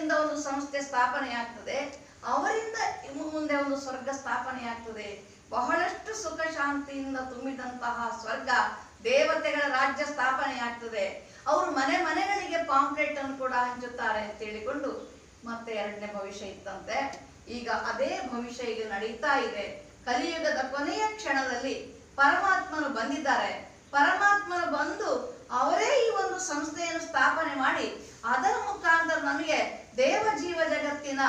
ಅವರಿಂದ ಒಂದು ಸಂಸ್ಥೆ ಸ್ಥಾಪನೆಯಾಗ್ತದೆ, ಅವರಿಂದ ಮುಂದೆ ಒಂದು ಸ್ವರ್ಗ ಸ್ಥಾಪನೆಯಾಗ್ತದೆ. ಬಹಳಷ್ಟು ಸುಖ ಶಾಂತಿಯಿಂದ ತುಂಬಿದಂತಹ ಸ್ವರ್ಗ, ದೇವತೆಗಳ ರಾಜ್ಯ ಸ್ಥಾಪನೆಯಾಗ್ತದೆ. ಅವರು ಮನೆ ಮನೆಗಳಿಗೆ ಪಾಂಪ್ಲೆಟ್ ಅನ್ನು ಕೂಡ ಹಂಚುತ್ತಾರೆ ಅಂತ ಹೇಳಿಕೊಂಡು ಮತ್ತೆ ಎರಡನೇ ಭವಿಷ್ಯ ಇತ್ತಂತೆ. ಈಗ ಅದೇ ಭವಿಷ್ಯ ಈಗ ನಡೀತಾ ಇದೆ. ಕಲಿಯುಗದ ಕೊನೆಯ ಕ್ಷಣದಲ್ಲಿ ಪರಮಾತ್ಮನು ಬಂದಿದ್ದಾರೆ. ಪರಮಾತ್ಮನು ಬಂದು ಅವರೇ ಈ ಒಂದು ಸಂಸ್ಥೆಯನ್ನು ಸ್ಥಾಪನೆ ಮಾಡಿ ಅದರ ಮುಖಾಂತರ ನಮಗೆ ದೇವ ಜೀವ ಜಗತ್ತಿನ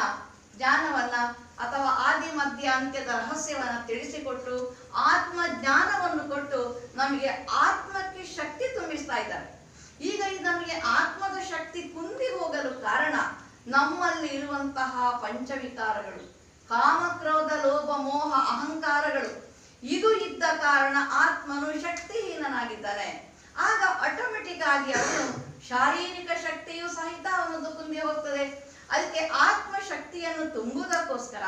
ಜ್ಞಾನವನ್ನ ಅಥವಾ ಆದಿ ಮಧ್ಯ ಅಂತ್ಯದ ರಹಸ್ಯವನ್ನ ತಿಳಿಸಿಕೊಟ್ಟು ಆತ್ಮ ಜ್ಞಾನವನ್ನು ಕೊಟ್ಟು ನಮಗೆ ಆತ್ಮಕ್ಕೆ ಶಕ್ತಿ ತುಂಬಿಸ್ತಾ ಇದ್ದಾರೆ. ಈಗ ನಮಗೆ ಆತ್ಮದ ಶಕ್ತಿ ಕುಂದಿ ಹೋಗಲು ಕಾರಣ ನಮ್ಮಲ್ಲಿ ಇರುವಂತಹ ಪಂಚವಿಕಾರಗಳು, ಕಾಮ ಕ್ರೋಧ ಲೋಭ ಮೋಹ ಅಹಂಕಾರಗಳು. ಇದು ಇದ್ದ ಕಾರಣ ಆತ್ಮನು ಶಕ್ತಿಹೀನನಾಗಿದ್ದಾನೆ. ಆಗ ಆಟೋಮೆಟಿಕ್ ಆಗಿ ಅವನು ಶಾರೀರಿಕ ಶಕ್ತಿಯು ಸಹಿತ ಅವನದು ಕುಂದಿ ಹೋಗ್ತದೆ. ಅದಕ್ಕೆ ಆತ್ಮ ಶಕ್ತಿಯನ್ನು ತುಂಬುವುದಕ್ಕೋಸ್ಕರ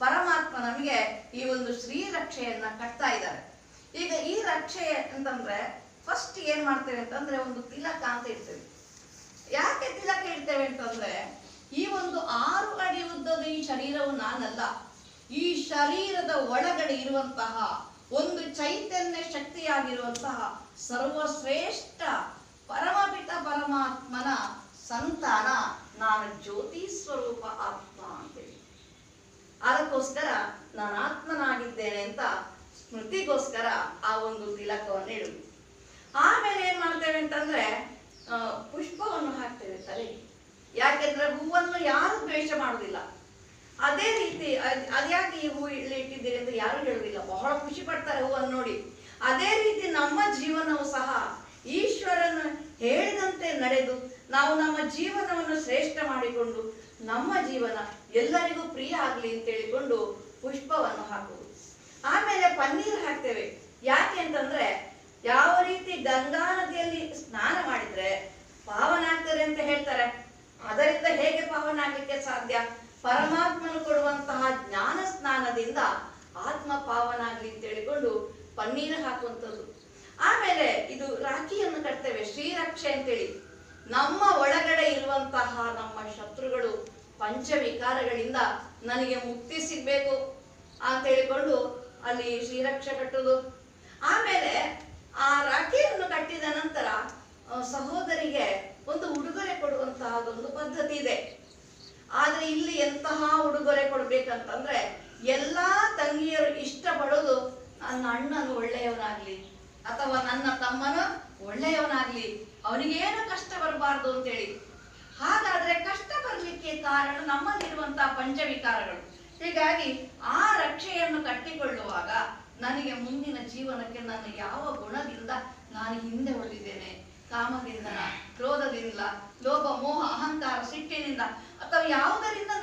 ಪರಮಾತ್ಮ ನಮಗೆ ಈ ಒಂದು ಶ್ರೀರಕ್ಷೆಯನ್ನ ಕಟ್ತಾ ಇದ್ದಾರೆ. ಈಗ ಈ ರಕ್ಷೆ ಅಂತಂದ್ರೆ ಫಸ್ಟ್ ಏನ್ ಮಾಡ್ತೇವೆ ಅಂತಂದ್ರೆ ಒಂದು ತಿಲಕ ಅಂತ ಇರ್ತೇವೆ. ಯಾಕೆ ತಿಲಕ ಇಡ್ತೇವೆ ಅಂತಂದ್ರೆ ಈ ಒಂದು 6 ಅಡಿ ಉದ್ದದ ಈ ಶರೀರವು ನಾನಲ್ಲ. ಈ ಶರೀರದ ಒಳಗಡೆ ಇರುವಂತಹ ಒಂದು ಚೈತನ್ಯ ಶಕ್ತಿಯಾಗಿರುವಂತಹ ಸರ್ವಶ್ರೇಷ್ಠ ಪರಮಪಿತ ಪರಮಾತ್ಮನ ಸಂತಾನ ನಾನು, ಜ್ಯೋತಿ ಸ್ವರೂಪ ಆತ್ಮ ಅಂತೇಳಿ. ಅದಕ್ಕೋಸ್ಕರ ನಾನು ಆತ್ಮನಾಗಿದ್ದೇನೆ ಅಂತ ಸ್ಮೃತಿಗೋಸ್ಕರ ಆ ಒಂದು ತಿಲಕವನ್ನು ಇಡುದು. ಆಮೇಲೆ ಏನ್ ಮಾಡ್ತೇವೆ ಅಂತಂದ್ರೆ ಪುಷ್ಪವನ್ನು ಹಾಕ್ತೇವೆ ತಲೆಗೆ. ಯಾಕೆಂದ್ರೆ ಹೂವನ್ನು ಯಾರು ದ್ವೇಷ ಮಾಡುದಿಲ್ಲ. ಅದೇ ರೀತಿ ಅದ್ಯಾಕೆ ಈ ಹೂ ಇಲ್ಲಿ ಇಟ್ಟಿದ್ದೀರಿ ಅಂತ ಯಾರು ಹೇಳುದಿಲ್ಲ, ಬಹಳ ಖುಷಿ ಪಡ್ತಾರೆ ಹೂವನ್ನು ನೋಡಿ. ಅದೇ ರೀತಿ ನಮ್ಮ ಜೀವನವು ಸಹ ಈಶ್ವರನು ಹೇಳಿದಂತೆ ನಡೆದು ನಾವು ನಮ್ಮ ಜೀವನವನ್ನು ಶ್ರೇಷ್ಠ ಮಾಡಿಕೊಂಡು ನಮ್ಮ ಜೀವನ ಎಲ್ಲರಿಗೂ ಪ್ರಿಯ ಆಗ್ಲಿ ಅಂತ ಹೇಳಿಕೊಂಡು ಪುಷ್ಪವನ್ನು ಹಾಕುವುದು. ಆಮೇಲೆ ಪನ್ನೀರ್ ಹಾಕ್ತೇವೆ. ಯಾಕೆ ಅಂತಂದ್ರೆ ಯಾವ ರೀತಿ ಗಂಗಾ ನದಿಯಲ್ಲಿ ಸ್ನಾನ ಮಾಡಿದ್ರೆ ಪಾವನ ಆಗ್ತದೆ ಅಂತ ಹೇಳ್ತಾರೆ, ಅದರಿಂದ ಹೇಗೆ ಪಾವನ ಆಗ್ಲಿಕ್ಕೆ ಸಾಧ್ಯ? ಪರಮಾತ್ಮನು ಕೊಡುವಂತಹ ಜ್ಞಾನ ಸ್ನಾನದಿಂದ ಆತ್ಮ ಪಾವನ ಆಗ್ಲಿ ಅಂತ ಹೇಳಿಕೊಂಡು ಪನ್ನೀರ್ ಹಾಕುವಂಥದ್ದು. ಆಮೇಲೆ ಇದು ರಾಖಿಯನ್ನು ಕಟ್ತೇವೆ, ಶ್ರೀರಕ್ಷೆ ಅಂತೇಳಿ. ನಮ್ಮ ಒಳಗಡೆ ಇರುವಂತಹ ನಮ್ಮ ಶತ್ರುಗಳು ಪಂಚವಿಕಾರಗಳಿಂದ ನನಗೆ ಮುಕ್ತಿ ಸಿಗ್ಬೇಕು ಅಂತ ಹೇಳಿಕೊಂಡು ಅಲ್ಲಿ ಶ್ರೀರಕ್ಷೆ ಕಟ್ಟುದು. ಆಮೇಲೆ ಆ ರಾಖಿಯನ್ನು ಕಟ್ಟಿದ ನಂತರ ಸಹೋದರಿಗೆ ಒಂದು ಉಡುಗೊರೆ ಕೊಡುವಂತಹದೊಂದು ಪದ್ಧತಿ ಇದೆ. ಆದ್ರೆ ಇಲ್ಲಿ ಎಂತಹ ಉಡುಗೊರೆ ಕೊಡ್ಬೇಕಂತಂದ್ರೆ ಎಲ್ಲಾ ತಂಗಿಯರು ಇಷ್ಟಪಡೋದು ನನ್ನ ಅಣ್ಣನು ಒಳ್ಳೆಯವನಾಗ್ಲಿ ಅಥವಾ ನನ್ನ ತಮ್ಮನ ಒಳ್ಳೆಯವನಾಗ್ಲಿ, ಅವನಿಗೇನು ಕಷ್ಟ ಬರಬಾರ್ದು ಅಂತೇಳಿ. ಹಾಗಾದ್ರೆ ಕಷ್ಟ ಬರ್ಲಿಕ್ಕೆ ಕಾರಣ ನಮ್ಮಲ್ಲಿರುವಂತಹ ಪಂಚವಿಕಾರಗಳು. ಹೀಗಾಗಿ ಆ ರಕ್ಷೆಯನ್ನು ಕಟ್ಟಿಕೊಳ್ಳುವಾಗ ನನಗೆ ಮುಂದಿನ ಜೀವನಕ್ಕೆ ನನ್ನ ಯಾವ ಗುಣದಿಂದ ನಾನು ಹಿಂದೆ ಉಳಿದಿದ್ದೇನೆ, ಕಾಮದಿಂದ, ಕ್ರೋಧದಿಂದ, ಲೋಭ ಮೋಹ ಅಹಂಕಾರ ಸಿಟ್ಟಿನಿಂದ ಅಥವಾ ಯಾವುದರಿಂದ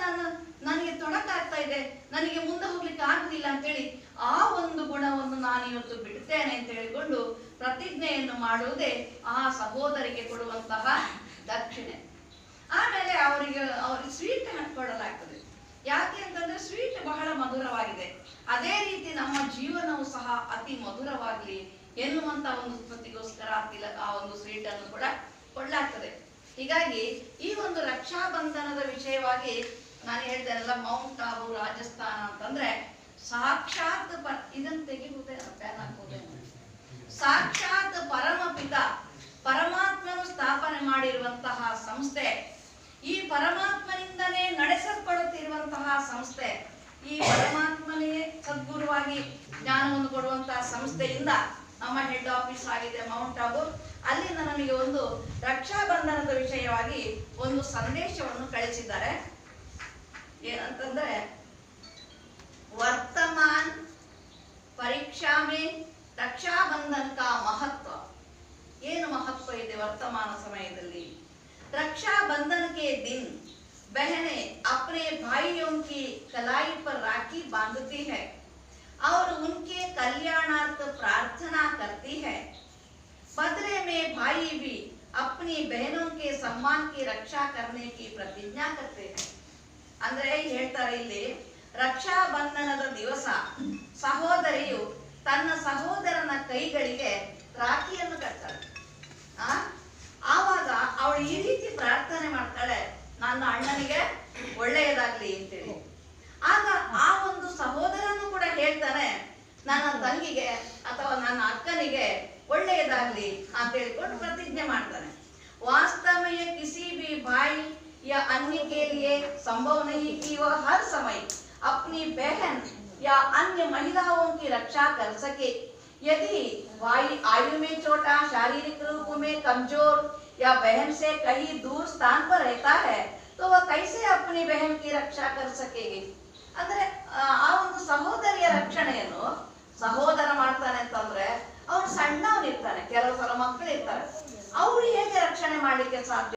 ನನಗೆ ತೊಡಕಾಗ್ತಾ ಇದೆ, ನನಗೆ ಮುಂದೆ ಹೋಗ್ಲಿಕ್ಕೆ ಆಗುದಿಲ್ಲ ಅಂತೇಳಿ ಆ ಒಂದು ಗುಣವನ್ನು ನಾನು ಇವತ್ತು ಬಿಡ್ತೇನೆ ಅಂತ ಹೇಳಿಕೊಂಡು ಪ್ರತಿಜ್ಞೆಯನ್ನು ಮಾಡುವುದೇ ಆ ಸಹೋದರಿಗೆ ಕೊಡುವಂತಹ ದಕ್ಷಿಣೆ. ಆಮೇಲೆ ಅವರಿಗೆ ಸ್ವೀಟ್ ಕೊಡಲಾಗ್ತದೆ. ಯಾಕೆ ಅಂತಂದ್ರೆ ಸ್ವೀಟ್ ಬಹಳ ಮಧುರವಾಗಿದೆ. ಅದೇ ರೀತಿ ನಮ್ಮ ಜೀವನವು ಸಹ ಅತಿ ಮಧುರವಾಗ್ಲಿ ಎನ್ನುವಂತ ಒಂದು ಸ್ಮೃತಿಗೋಸ್ಕರ ಆ ಒಂದು ಸ್ವೀಟ್ ಅನ್ನು ಕೂಡ ಕೊಡಲಾಗ್ತದೆ. ಹೀಗಾಗಿ ಈ ಒಂದು ರಕ್ಷಾ ಬಂಧನದ ವಿಷಯವಾಗಿ ನಾನು ಹೇಳಿದೆನಲ್ಲ, ಮೌಂಟ್ ಆಬು ರಾಜಸ್ಥಾನ ಅಂತಂದ್ರೆ ಸಾಕ್ಷಾತ್ ಇದನ್ನು ತೆಗಿಬಹುದೇ, ಪ್ಯಾನ್ ಹಾಕಬಹುದೇ, ಸಾಕ್ಷಾತ್ ಪರಮಪಿತ ಪರಮಾತ್ಮನು ಸ್ಥಾಪನೆ ಮಾಡಿರುವಂತಹ ಸಂಸ್ಥೆ, ಈ ಪರಮಾತ್ಮನಿಂದಲೇ ನಡೆಸಲ್ಪಡುತ್ತಿರುವಂತಹ ಸಂಸ್ಥೆ, ಈ ಪರಮಾತ್ಮನೇ ಸದ್ಗುರುವಾಗಿ ಜ್ಞಾನವನ್ನು ಕೊಡುವಂತಹ ಸಂಸ್ಥೆಯಿಂದ ನಮ್ಮ ಹೆಡ್ ಆಫೀಸ್ ಆಗಿದೆ ಮೌಂಟ್ ಆಬು. ಅಲ್ಲಿಂದ ನಮಗೆ ಒಂದು ರಕ್ಷಾ ಬಂಧನದ ವಿಷಯವಾಗಿ ಒಂದು ಸಂದೇಶವನ್ನು ಕಳಿಸಿದ್ದಾರೆ. ಏನಂತಂದ್ರೆ, ವರ್ತಮಾನ್ ಪರೀಕ್ಷಾ ಮೇ ರಕ್ಷಾ ಬಂಧನ ಕಾ ಮಹತ್ವ. ಏನು ಮಹತ್ವ ಇದೆ ವರ್ತಮಾನ ಸಮಯದಲ್ಲಿ? रक्षा बंधन के दिन बहनें अपने भाइयों की कलाई पर राखी बांधती है और उनके कल्याणार्थ प्रार्थना करती है। बदले में भाई भी अपनी बहनों के सम्मान की रक्षा करने की प्रतिज्ञा करते हैं। ಅಂದ್ರೆ ಹೇಳ್ತಾರೆ ಇಲ್ಲಿ, ರಕ್ಷಾ ಬಂಧನದ ದಿವಸ ಸಹೋದರಿಯು ತನ್ನ ಸಹೋದರನ ಕೈಗಳಿಗೆ ರಾಖಿಯನ್ನು ಕಟ್ತಾಳೆ. ಆವಾಗ ಅವಳು ಈ ರೀತಿ ಪ್ರಾರ್ಥನೆ ಮಾಡ್ತಾಳೆ, ನನ್ನ ಅಣ್ಣನಿಗೆ ಒಳ್ಳೆಯದಾಗ್ಲಿ ಅಂತೇಳಿ. ಆಗ ಆ ಒಂದು ಸಹೋದರನು ಕೂಡ ಹೇಳ್ತಾನೆ, ನನ್ನ ತಂಗಿಗೆ ಅಥವಾ ನನ್ನ ಅಕ್ಕನಿಗೆ ಒಳ್ಳೆಯದಾಗ್ಲಿ ಅಂತ ಹೇಳ್ಕೊಂಡು ಪ್ರತಿಜ್ಞೆ ಮಾಡ್ತಾನೆ. वास्तव में ये किसी भी भाई या अन्य के लिए संभव नहीं कि वह हर समय अपनी बहन या अन्य महिलाओं की रक्षा कर सके। यदि भाई आयु में छोटा, शारीरिक रूप में कमजोर या बहन से कहीं दूर स्थान पर रहता है तो वह कैसे अपनी बहन की रक्षा कर सकेगी? ಅಂದ್ರೆ ಆ ಒಂದು ಸಹೋದರಿಯ ರಕ್ಷಣೆಯನ್ನು ಸಹೋದರ ಮಾಡ್ತಾನೆ ಅಂತಂದ್ರೆ ಅವ್ನು ಸಣ್ಣವನಿರ್ತಾನೆ, ಕೆಲವು ಸಲ ಮಕ್ಕಳು ಇರ್ತಾರೆ, ಅವ್ರು ಹೇಗೆ ರಕ್ಷಣೆ ಮಾಡ್ಲಿಕ್ಕೆ ಸಾಧ್ಯ?